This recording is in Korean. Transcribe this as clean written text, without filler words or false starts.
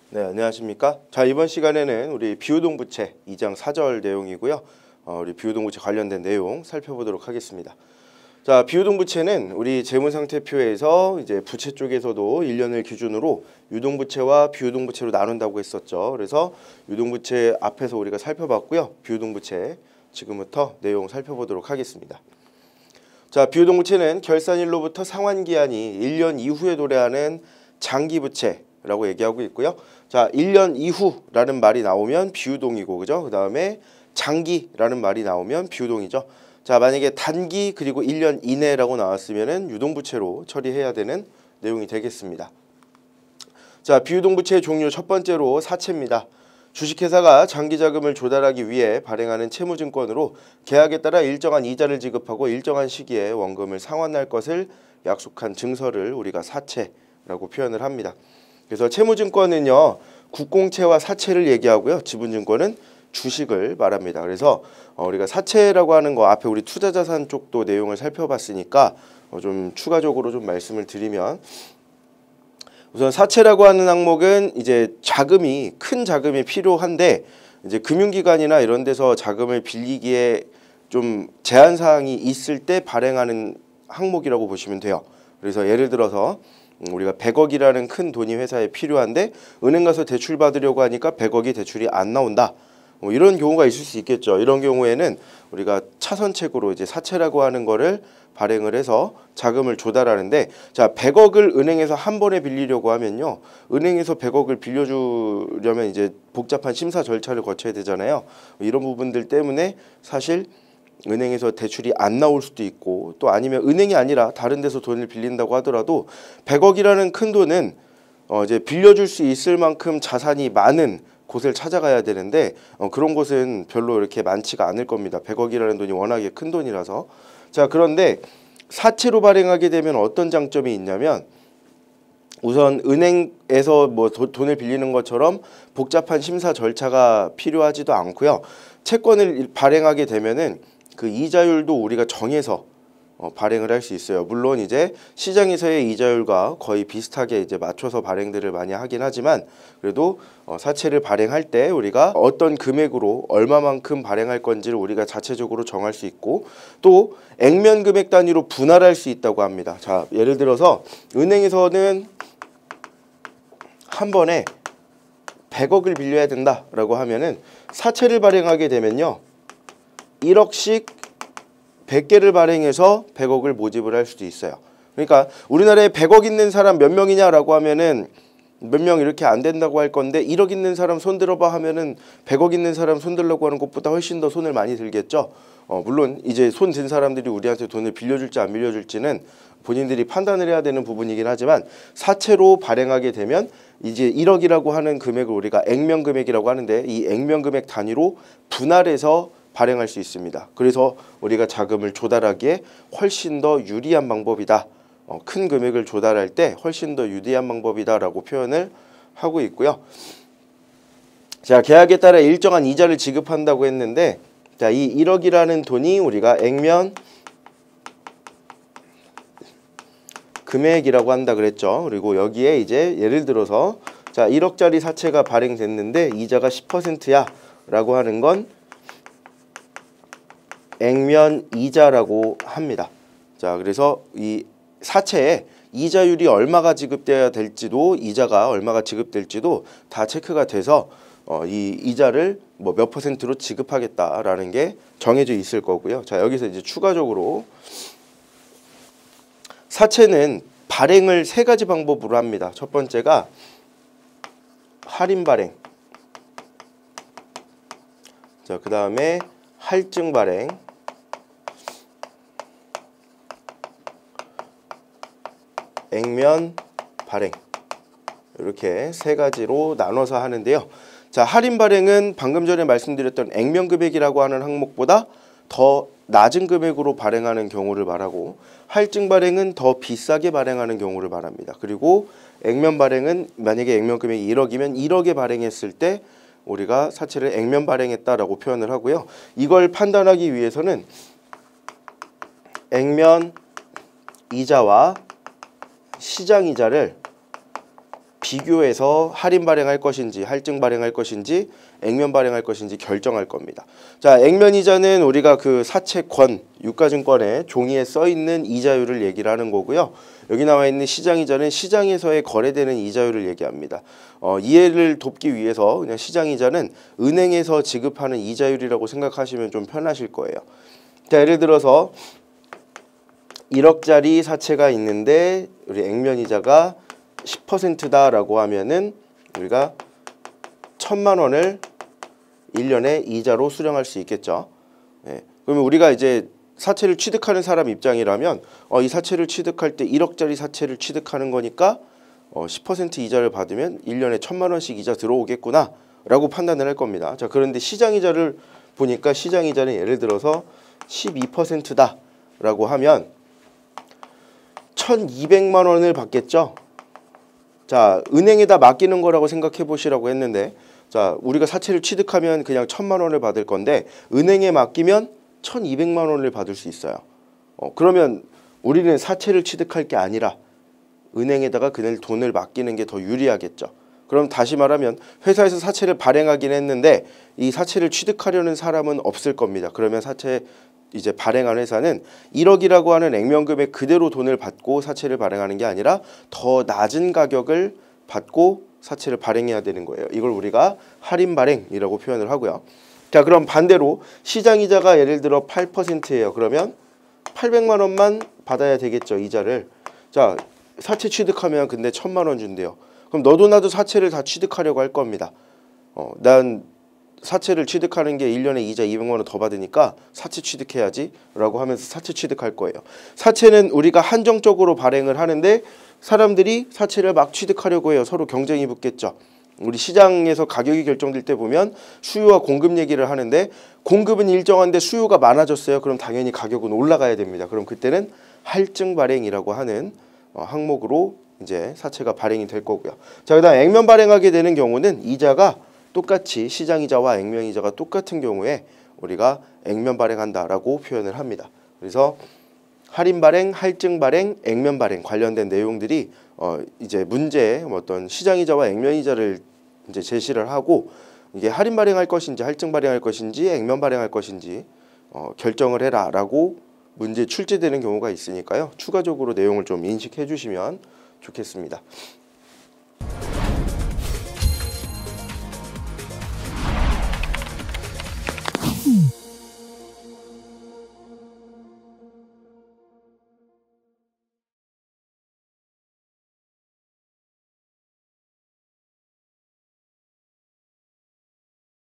네, 안녕하십니까. 자, 이번 시간에는 우리 비유동부채 2장 4절 내용이고요. 우리 비유동부채 관련된 내용 살펴보도록 하겠습니다. 자, 비유동부채는 우리 재무상태표에서 이제 부채 쪽에서도 1년을 기준으로 유동부채와 비유동부채로 나눈다고 했었죠. 그래서 유동부채 앞에서 우리가 살펴봤고요. 비유동부채 지금부터 내용 살펴보도록 하겠습니다. 자, 비유동부채는 결산일로부터 상환기한이 1년 이후에 도래하는 장기부채라고 얘기하고 있고요. 자, 1년 이후라는 말이 나오면 비유동이고, 그죠? 그 다음에 장기라는 말이 나오면 비유동이죠. 자, 만약에 단기 그리고 1년 이내라고 나왔으면은 유동부채로 처리해야 되는 내용이 되겠습니다. 자, 비유동부채의 종류 첫 번째로 사채입니다. 주식회사가 장기자금을 조달하기 위해 발행하는 채무증권으로 계약에 따라 일정한 이자를 지급하고 일정한 시기에 원금을 상환할 것을 약속한 증서를 우리가 사채라고 표현을 합니다. 그래서 채무증권은요, 국공채와 사채를 얘기하고요. 지분증권은 주식을 말합니다. 그래서 우리가 사채라고 하는 거 앞에 우리 투자자산 쪽도 내용을 살펴봤으니까 좀 추가적으로 좀 말씀을 드리면, 우선 사채라고 하는 항목은 이제 자금이 큰 자금이 필요한데 이제 금융기관이나 이런 데서 자금을 빌리기에 좀 제한 사항이 있을 때 발행하는 항목이라고 보시면 돼요. 그래서 예를 들어서 우리가 100억이라는 큰 돈이 회사에 필요한데 은행 가서 대출 받으려고 하니까 100억이 대출이 안 나온다. 뭐 이런 경우가 있을 수 있겠죠. 이런 경우에는 우리가 차선책으로 이제 사채라고 하는 거를 발행을 해서 자금을 조달하는데, 자, 100억을 은행에서 한 번에 빌리려고 하면요, 은행에서 100억을 빌려주려면 이제 복잡한 심사 절차를 거쳐야 되잖아요. 이런 부분들 때문에 사실 은행에서 대출이 안 나올 수도 있고, 또 아니면 은행이 아니라 다른 데서 돈을 빌린다고 하더라도 100억이라는 큰 돈은 이제 빌려줄 수 있을 만큼 자산이 많은 곳을 찾아가야 되는데 그런 곳은 별로 이렇게 많지가 않을 겁니다. 100억이라는 돈이 워낙에 큰 돈이라서. 자, 그런데 사채로 발행하게 되면 어떤 장점이 있냐면, 우선 은행에서 뭐 돈을 빌리는 것처럼 복잡한 심사 절차가 필요하지도 않고요. 채권을 발행하게 되면은 그 이자율도 우리가 정해서 발행을 할 수 있어요. 물론 이제 시장에서의 이자율과 거의 비슷하게 이제 맞춰서 발행들을 많이 하긴 하지만, 그래도 사채를 발행할 때 우리가 어떤 금액으로 얼마만큼 발행할 건지를 우리가 자체적으로 정할 수 있고, 또 액면 금액 단위로 분할할 수 있다고 합니다. 자, 예를 들어서 은행에서는 한 번에 100억을 빌려야 된다라고 하면은 사채를 발행하게 되면요, 1억씩 100개를 발행해서 100억을 모집을 할 수도 있어요. 그러니까 우리나라에 100억 있는 사람 몇 명이냐라고 하면은 몇 명 이렇게 안 된다고 할 건데, 1억 있는 사람 손 들어봐 하면은 100억 있는 사람 손 들려고 하는 것보다 훨씬 더 손을 많이 들겠죠. 물론 이제 손 든 사람들이 우리한테 돈을 빌려줄지 안 빌려줄지는 본인들이 판단을 해야 되는 부분이긴 하지만, 사채로 발행하게 되면 이제 1억이라고 하는 금액을 우리가 액면 금액이라고 하는데, 이 액면 금액 단위로 분할해서 발행할 수 있습니다. 그래서 우리가 자금을 조달하기에 훨씬 더 유리한 방법이다. 큰 금액을 조달할 때 훨씬 더 유리한 방법이다라고 표현을 하고 있고요. 자, 계약에 따라 일정한 이자를 지급한다고 했는데, 자, 이 1억이라는 돈이 우리가 액면 금액이라고 한다 그랬죠. 그리고 여기에 이제 예를 들어서 자, 1억짜리 사채가 발행됐는데 이자가 10%야 라고 하는 건 액면 이자라고 합니다. 자, 그래서 이 사채에 이자율이 얼마가 지급돼야 될지도, 이자가 얼마가 지급될지도 다 체크가 돼서 이 이자를 뭐 몇 퍼센트로 지급하겠다라는 게 정해져 있을 거고요. 자, 여기서 이제 추가적으로 사채는 발행을 세 가지 방법으로 합니다. 첫 번째가 할인 발행, 자, 그 다음에 할증 발행, 액면 발행, 이렇게 세 가지로 나눠서 하는데요. 자, 할인 발행은 방금 전에 말씀드렸던 액면 금액이라고 하는 항목보다 더 낮은 금액으로 발행하는 경우를 말하고, 할증 발행은 더 비싸게 발행하는 경우를 말합니다. 그리고 액면 발행은 만약에 액면 금액이 1억이면 1억에 발행했을 때 우리가 사채를 액면 발행했다라고 표현을 하고요. 이걸 판단하기 위해서는 액면 이자와 시장 이자를 비교해서 할인 발행할 것인지 할증 발행할 것인지 액면 발행할 것인지 결정할 겁니다. 자, 액면 이자는 우리가 그 사채권, 유가증권에 종이에 써 있는 이자율을 얘기를 하는 거고요. 여기 나와 있는 시장 이자는 시장에서의 거래되는 이자율을 얘기합니다. 이해를 돕기 위해서 그냥 시장 이자는 은행에서 지급하는 이자율이라고 생각하시면 좀 편하실 거예요. 자, 예를 들어서 1억짜리 사채가 있는데 우리 액면 이자가 10%다라고 하면은 우리가 1,000만 원을 1년에 이자로 수령할 수 있겠죠. 예. 그러면 우리가 이제 사채를 취득하는 사람 입장이라면 이 사채를 취득할 때 1억짜리 사채를 취득하는 거니까 10% 이자를 받으면 1년에 1,000만 원씩 이자 들어오겠구나 라고 판단을 할 겁니다. 자, 그런데 시장 이자를 보니까 시장 이자는 예를 들어서 12%다 라고 하면 1,200만 원을 받겠죠. 자, 은행에다 맡기는 거라고 생각해 보시라고 했는데, 자, 우리가 사채를 취득하면 그냥 1,000만 원을 받을 건데 은행에 맡기면 1,200만 원을 받을 수 있어요. 그러면 우리는 사채를 취득할 게 아니라 은행에다가 그날 돈을 맡기는 게 더 유리하겠죠. 그럼 다시 말하면 회사에서 사채를 발행하긴 했는데 이 사채를 취득하려는 사람은 없을 겁니다. 그러면 사채 이제 발행한 회사는 1억이라고 하는 액면금액 그대로 돈을 받고 사채를 발행하는 게 아니라 더 낮은 가격을 받고 사채를 발행해야 되는 거예요. 이걸 우리가 할인 발행이라고 표현을 하고요. 자, 그럼 반대로 시장 이자가 예를 들어 8%예요. 그러면 800만 원만 받아야 되겠죠, 이자를. 자, 사채 취득하면 근데 1,000만 원 준대요. 그럼 너도 나도 사채를 다 취득하려고 할 겁니다. 난 사채를 취득하는 게 1년에 이자 200만 원 더 받으니까 사채 취득해야지 라고 하면서 사채 취득할 거예요. 사채는 우리가 한정적으로 발행을 하는데 사람들이 사채를 막 취득하려고 해요. 서로 경쟁이 붙겠죠. 우리 시장에서 가격이 결정될 때 보면 수요와 공급 얘기를 하는데 공급은 일정한데 수요가 많아졌어요. 그럼 당연히 가격은 올라가야 됩니다. 그럼 그때는 할증 발행이라고 하는 항목으로 이제 사채가 발행이 될 거고요. 자, 그다음 액면 발행하게 되는 경우는 이자가 똑같이 시장 이자와 액면 이자가 똑같은 경우에 우리가 액면 발행한다라고 표현을 합니다. 그래서 할인 발행, 할증 발행, 액면 발행 관련된 내용들이 이제 문제에 어떤 시장 이자와 액면 이자를 이제 제시를 하고 이게 할인 발행할 것인지 할증 발행할 것인지 액면 발행할 것인지 결정을 해라라고 문제 출제되는 경우가 있으니까요. 추가적으로 내용을 좀 인식해 주시면 좋겠습니다.